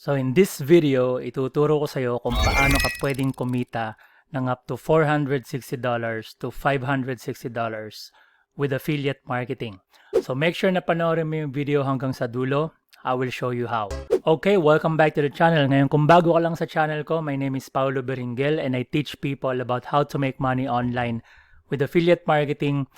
So in this video, ituturo ko sa iyo kung paano ka pwedeng kumita ng up to $460 to $560 with affiliate marketing. So make sure na panoorin mo yung video hanggang sa dulo. I will show you how. Okay, welcome back to the channel. Ngayon kung bago ka lang sa channel ko, my name is Paulo Beringel and I teach people about how to make money online with affiliate marketing,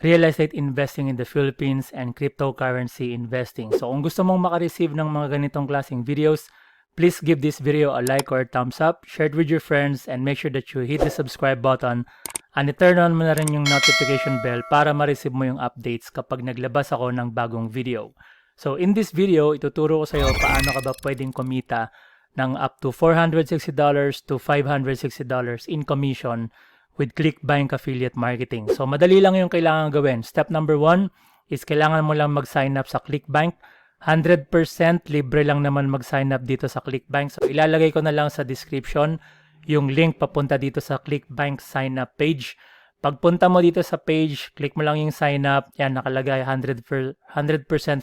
real estate investing in the Philippines, and cryptocurrency investing. So kung gusto mong makareceive ng mga ganitong klaseng videos, please give this video a like or a thumbs up, share it with your friends, and make sure that you hit the subscribe button and i-turn on mo na rin yung notification bell para ma-receive mo yung updates kapag naglabas ako ng bagong video. So in this video, ituturo ko sa iyo paano ka ba pwedeng kumita ng up to $460 to $560 in commission with ClickBank affiliate marketing. So madali lang yung kailangan gawin. Step number 1 is kailangan mo lang mag-sign up sa ClickBank. 100% libre lang naman mag-sign up dito sa ClickBank. So ilalagay ko na lang sa description yung link papunta dito sa ClickBank sign up page. Pagpunta mo dito sa page, click mo lang yung sign up. Yan, nakalagay 100%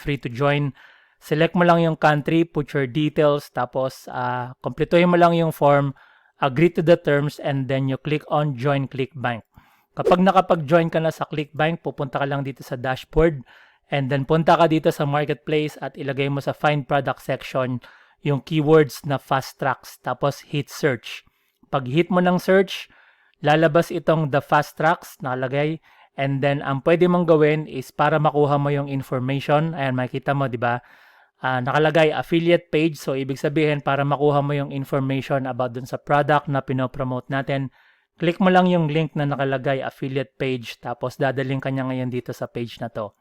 free to join. Select mo lang yung country, put your details, tapos kompletuhin mo lang yung form, agree to the terms, and then you click on join ClickBank. Kapag nakapag-join ka na sa ClickBank, pupunta ka lang dito sa dashboard, and then punta ka dito sa marketplace at ilagay mo sa find product section yung keywords na fast tracks, tapos hit search. Pag hit mo ng search, lalabas itong the fast tracks nakalagay, and then ang pwede mong gawin is para makuha mo yung information. Ayan, makikita mo, di ba? Nakalagay affiliate page, so ibig sabihin para makuha mo yung information about dun sa product na pinopromote natin, click mo lang yung link na nakalagay affiliate page, tapos dadaling kanya ngayon dito sa page na to.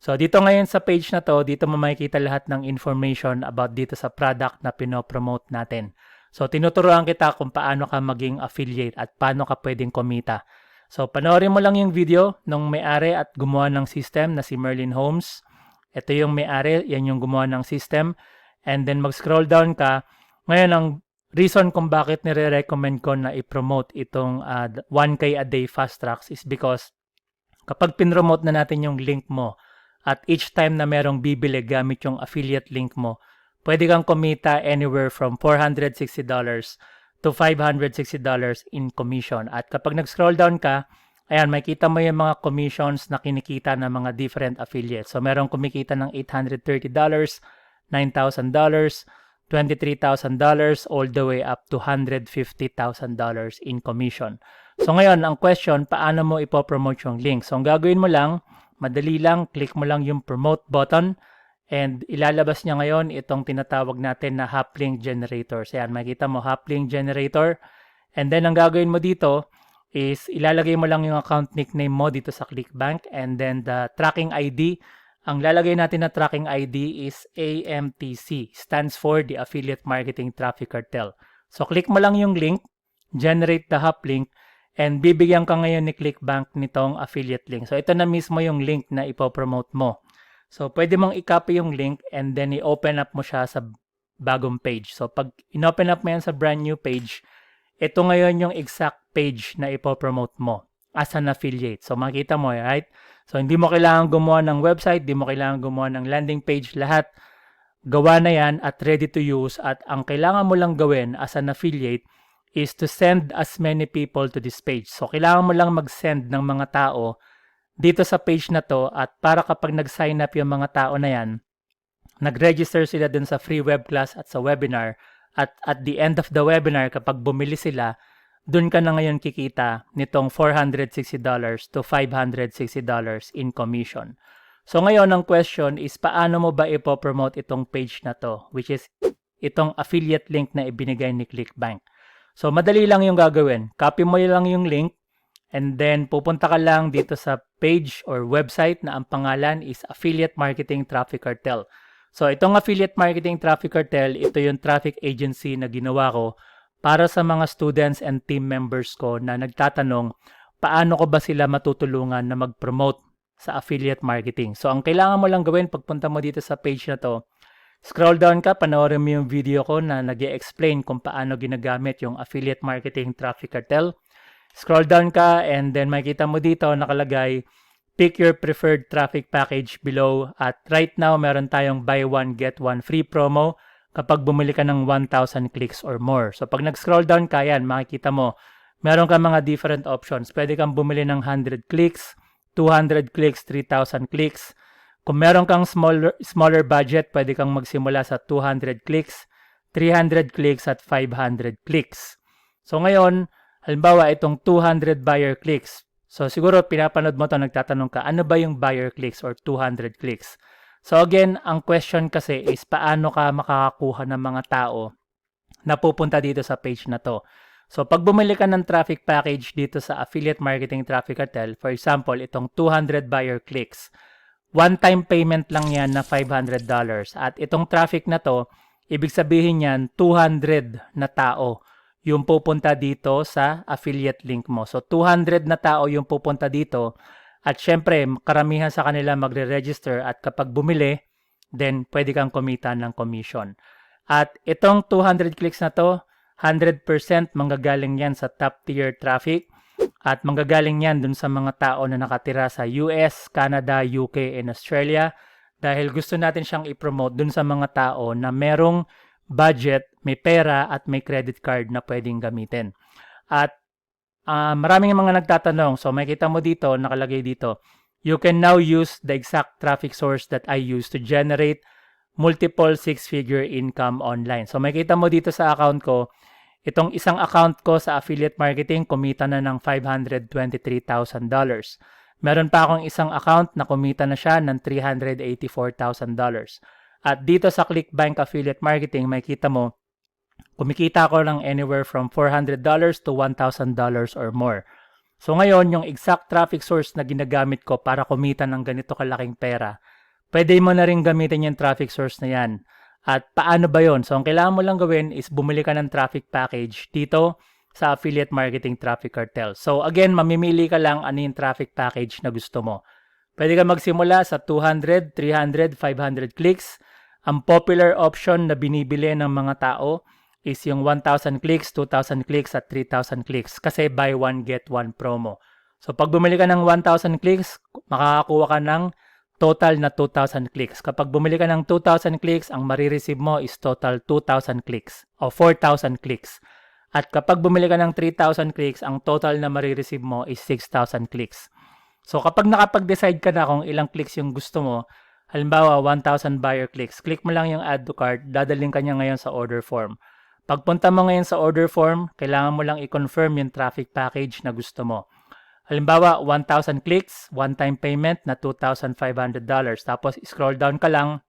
So dito ngayon sa page na to, dito mo makikita lahat ng information about dito sa product na pinopromote natin. So tinuturuan kita kung paano ka maging affiliate at paano ka pwedeng kumita. So panoorin mo lang yung video nung may-ari at gumawa ng system na si Merlin Homes. Ito yung may-ari, yan yung gumawa ng system. And then mag-scroll down ka. Ngayon, ang reason kung bakit nire-recommend ko na i-promote itong 1K a day fast tracks is because kapag pinromote na natin yung link mo at each time na merong bibili gamit yung affiliate link mo, pwede kang kumita anywhere from $460 to $560 in commission. At kapag nag-scroll down ka, ayan, makikita mo yung mga commissions na kinikita ng mga different affiliates. So, merong kumikita ng $830, $9,000, $23,000, all the way up to $150,000 in commission. So, ngayon, ang question, paano mo ipopromote yung link? So, ang gagawin mo lang, madali lang, click mo lang yung promote button, and ilalabas niya ngayon itong tinatawag natin na hoplink generator. So, ayan, makikita mo, hoplink generator. And then, ang gagawin mo dito is ilalagay mo lang yung account nickname mo dito sa ClickBank, and then the tracking ID. Ang lalagay natin na tracking ID is AMTC, stands for the Affiliate Marketing Traffic Cartel. So, click mo lang yung link, generate the hoplink, and bibigyan ka ngayon ni ClickBank nitong affiliate link. So, ito na mismo yung link na ipopromote mo. So, pwede mong i-copy yung link and then i-open up mo siya sa bagong page. So, pag in-open up mo yan sa brand new page, ito ngayon yung exact page na ipopromote mo as an affiliate. So, makita mo, right? So, hindi mo kailangan gumawa ng website, hindi mo kailangan gumawa ng landing page, lahat gawa na yan at ready to use. At ang kailangan mo lang gawin as an affiliate is to send as many people to this page. So, kailangan mo lang mag-send ng mga tao dito sa page na to, at para kapag nag-sign up yung mga tao na yan, nag-register sila dun sa free web class at sa webinar, at at the end of the webinar, kapag bumili sila, dun ka na ngayon kikita nitong $460 to $560 in commission. So ngayon, ang question is, paano mo ba ipopromote itong page na to, which is itong affiliate link na ibinigay ni ClickBank? So madali lang yung gagawin. Copy mo lang yung link, and then pupunta ka lang dito sa page or website na ang pangalan is Affiliate Marketing Traffic Cartel. So itong Affiliate Marketing Traffic Cartel, ito yung traffic agency na ginawa ko para sa mga students and team members ko na nagtatanong paano ko ba sila matutulungan na mag-promote sa affiliate marketing. So ang kailangan mo lang gawin pagpunta mo dito sa page na to, scroll down ka, panoorin mo yung video ko na nag-i-explain kung paano ginagamit yung Affiliate Marketing Traffic Cartel. Scroll down ka, and then makikita mo dito nakalagay pick your preferred traffic package below, at right now meron tayong buy one get one free promo kapag bumili ka ng 1,000 clicks or more. So pag nag-scroll down ka yan, makikita mo, meron ka mga different options. Pwede kang bumili ng 100 clicks, 200 clicks, 3,000 clicks. Kung meron kang smaller budget, pwede kang magsimula sa 200 clicks, 300 clicks at 500 clicks. So ngayon, halimbawa itong 200 buyer clicks. So siguro pinapanood mo to, nagtatanong ka, ano ba yung buyer clicks or 200 clicks? So again, ang question kasi is paano ka makakakuha ng mga tao na pupunta dito sa page na to. So pag bumili ka ng traffic package dito sa Affiliate Marketing Traffic Cartel, for example, itong 200 buyer clicks, one-time payment lang yan na $500. At itong traffic na to, ibig sabihin yan 200 na tao yung pupunta dito sa affiliate link mo. So 200 na tao yung pupunta dito. At syempre, karamihan sa kanila magre-register at kapag bumili, then pwede kang kumita ng commission. At itong 200 clicks na to, 100% manggagaling yan sa top tier traffic at manggagaling yan dun sa mga tao na nakatira sa US, Canada, UK, and Australia dahil gusto natin siyang i-promote dun sa mga tao na merong budget, may pera at may credit card na pwedeng gamitin. At maraming mga nagtatanong. So makita mo dito, nakalagay dito, you can now use the exact traffic source that I use to generate multiple six-figure income online. So makita mo dito sa account ko, itong isang account ko sa affiliate marketing, kumita na ng $523,000. Meron pa akong isang account na kumita na siya ng $384,000. At dito sa ClickBank Affiliate Marketing, makita mo, kumikita ako ng anywhere from $400 to $1,000 or more. So ngayon, yung exact traffic source na ginagamit ko para kumita ng ganito kalaking pera, pwede mo na rin gamitin yung traffic source na yan. At paano ba yon? So ang kailangan mo lang gawin is bumili ka ng traffic package dito sa Affiliate Marketing Traffic Cartel. So again, mamimili ka lang ano yung traffic package na gusto mo. Pwede ka magsimula sa 200, 300, 500 clicks. Ang popular option na binibili ng mga tao is yung 1,000 clicks, 2,000 clicks at 3,000 clicks kasi buy one get one promo. So pag bumili ka ng 1,000 clicks, makakakuha ka ng total na 2,000 clicks. Kapag bumili ka ng 2,000 clicks, ang marireceive mo is total 2,000 clicks o 4,000 clicks. At kapag bumili ka ng 3,000 clicks, ang total na marireceive mo is 6,000 clicks. So kapag nakapag-decide ka na kung ilang clicks yung gusto mo, halimbawa 1,000 buyer clicks, click mo lang yung add to cart, dadaling ka niya ngayon sa order form. Pagpunta mo ngayon sa order form, kailangan mo lang i-confirm yung traffic package na gusto mo. Halimbawa, 1,000 clicks, one-time payment na $2,500. Tapos, scroll down ka lang.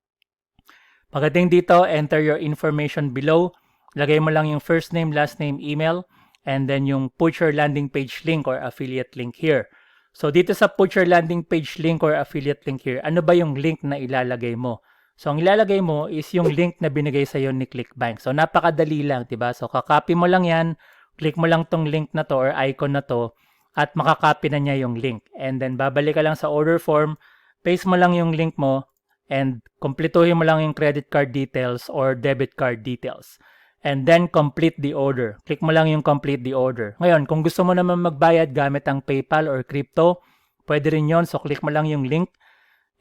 Pagdating dito, enter your information below. Lagay mo lang yung first name, last name, email, and then yung put your landing page link or affiliate link here. So, dito sa put your landing page link or affiliate link here, ano ba yung link na ilalagay mo? So, ang ilalagay mo is yung link na binigay sa'yo ni ClickBank. So, napakadali lang, diba? So, kakopy mo lang yan, click mo lang tong link na to or icon na to, at makakopy na niya yung link. And then, babalik ka lang sa order form, paste mo lang yung link mo, and kumpletuhin mo lang yung credit card details or debit card details. And then, complete the order. Click mo lang yung complete the order. Ngayon, kung gusto mo naman magbayad gamit ang PayPal or crypto, pwede rin yon. So, click mo lang yung link,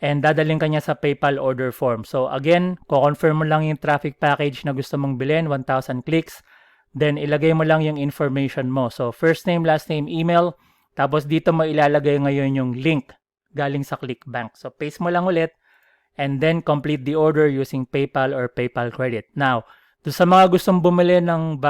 and dadaling ka niya sa PayPal order form. So again, ko-confirm mo lang yung traffic package na gusto mong bilhin, 1,000 clicks. Then ilagay mo lang yung information mo. So first name, last name, email. Tapos dito mo ilalagay ngayon yung link galing sa ClickBank. So paste mo lang ulit and then complete the order using PayPal or PayPal credit. Now, doon sa mga gustong bumili ng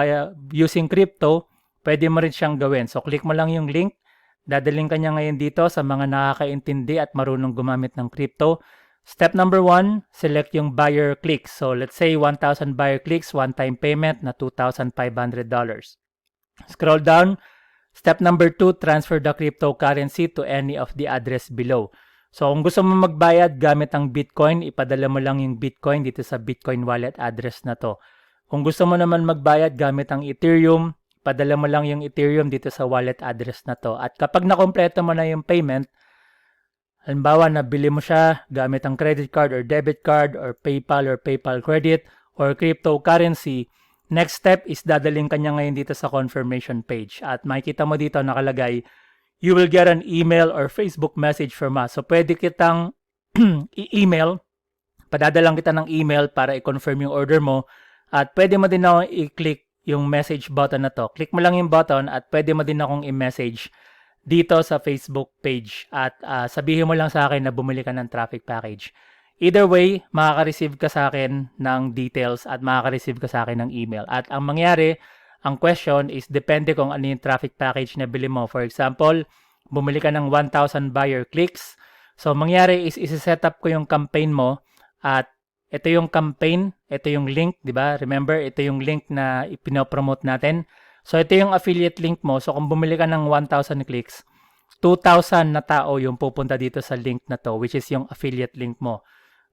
using crypto, pwede mo rin siyang gawin. So click mo lang yung link. Dadaling ka niya ngayon dito sa mga nakakaintindi at marunong gumamit ng crypto. Step number 1, select yung buyer clicks. So let's say 1,000 buyer clicks, one-time payment na $2,500. Scroll down. Step number 2, transfer the cryptocurrency to any of the address below. So kung gusto mo magbayad gamit ang Bitcoin, ipadala mo lang yung Bitcoin dito sa Bitcoin wallet address na to. Kung gusto mo naman magbayad gamit ang Ethereum, padala mo lang yung Ethereum dito sa wallet address na to. At kapag nakompleto mo na yung payment, halimbawa nabili mo siya gamit ang credit card or debit card or PayPal credit or cryptocurrency, next step is dadaling ka niya ngayon dito sa confirmation page. At makikita mo dito nakalagay, you will get an email or Facebook message from us. So pwede kitang i-email Padadalang kita ng email para i-confirm yung order mo at pwede mo din ako i-click yung message button na to. Click mo lang yung button at pwede mo din akong i-message dito sa Facebook page at sabihin mo lang sa akin na bumili ka ng traffic package. Either way, makaka-receive ka sa akin ng details at makaka-receive ka sa akin ng email. At ang mangyari, ang question is depende kung ano yung traffic package na bili mo. For example, bumili ka ng 1,000 buyer clicks. So, mangyari is isi-set up ko yung campaign mo at ito yung campaign, ito yung link, di ba? Remember, ito yung link na ipinopromote natin. So, ito yung affiliate link mo. So, kung bumili ka ng 1,000 clicks, 2,000 na tao yung pupunta dito sa link na to, which is yung affiliate link mo.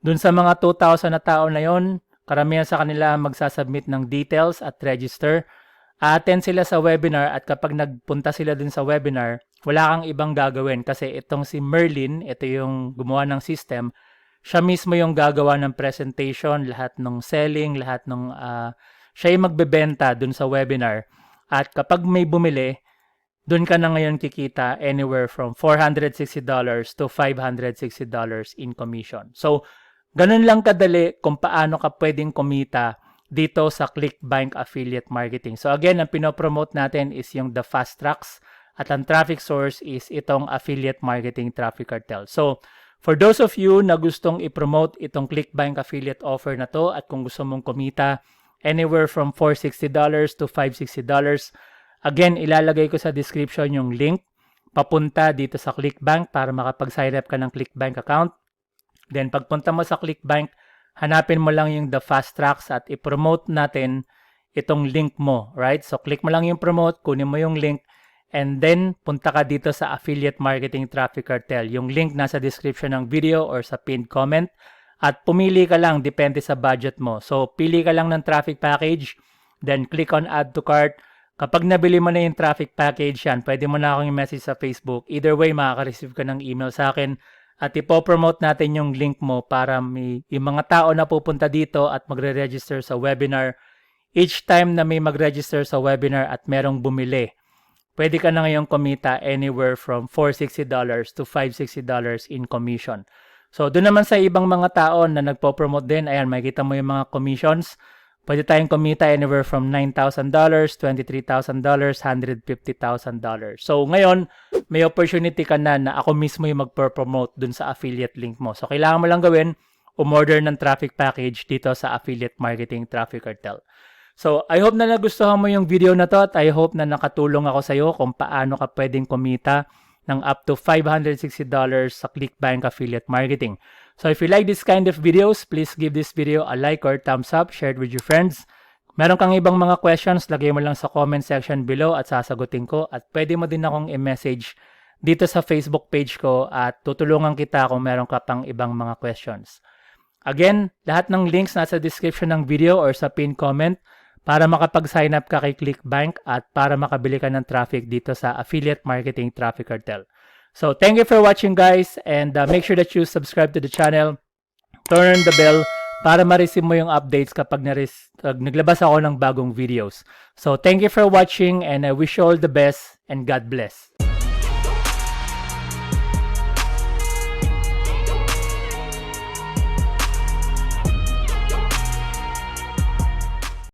Dun sa mga 2,000 na tao na yon, karamihan sa kanila magsasubmit ng details at register. Attend sila sa webinar at kapag nagpunta sila dun sa webinar, wala kang ibang gagawin kasi itong si Merlin, ito yung gumawa ng system, siya mismo yung gagawa ng presentation, lahat ng selling, lahat ng siya yung magbebenta dun sa webinar. At kapag may bumili, dun ka na ngayon kikita anywhere from $460 to $560 in commission. So, ganun lang kadali kung paano ka pwedeng kumita dito sa ClickBank Affiliate Marketing. So again, ang pinopromote natin is yung the fast tracks at ang traffic source is itong Affiliate Marketing Traffic Cartel. So for those of you na gustong i-promote itong ClickBank Affiliate offer na to at kung gusto mong kumita anywhere from $460 to $560, again, ilalagay ko sa description yung link papunta dito sa ClickBank para makapag-sign up ka ng ClickBank account. Then pagpunta mo sa ClickBank, hanapin mo lang yung the fast tracks at i-promote natin itong link mo, right? So, click mo lang yung promote, kunin mo yung link, and then punta ka dito sa Affiliate Marketing Traffic Cartel. Yung link nasa description ng video or sa pinned comment at pumili ka lang, depende sa budget mo. So, pili ka lang ng traffic package, then click on add to cart. Kapag nabili mo na yung traffic package yan, pwede mo na akong i-message sa Facebook. Either way, makaka-receive ka ng email sa akin. At ipopromote natin yung link mo para yung mga tao na pupunta dito at magre-register sa webinar. Each time na may mag-register sa webinar at merong bumili, pwede ka na ngayong kumita anywhere from $460 to $560 in commission. So, doon naman sa ibang mga tao na nagpo-promote din, ayan, makikita mo yung mga commissions. Pwede tayong kumita anywhere from $9,000, $23,000, $150,000. So, ngayon, may opportunity ka na ako mismo yung magpo-promote dun sa affiliate link mo. So, kailangan mo lang gawin, umorder ng traffic package dito sa Affiliate Marketing Traffic Cartel. So, I hope na nagustuhan mo yung video na to at I hope na nakatulong ako sa'yo kung paano ka pwedeng kumita ng up to $560 sa ClickBank Affiliate Marketing. So if you like this kind of videos, please give this video a like or thumbs up, share it with your friends. Meron kang ibang mga questions, lagay mo lang sa comment section below at sasagutin ko. At pwede mo din akong i-message dito sa Facebook page ko at tutulungan kita kung meron ka pang ibang mga questions. Again, lahat ng links nasa description ng video or sa pinned comment para makapag-sign up ka kay ClickBank at para makabili ka ng traffic dito sa Affiliate Marketing Traffic Cartel. So, thank you for watching guys and make sure that you subscribe to the channel, turn on the bell para ma-receive mo yung updates kapag naglabas ako ng bagong videos. So, thank you for watching and I wish you all the best and God bless.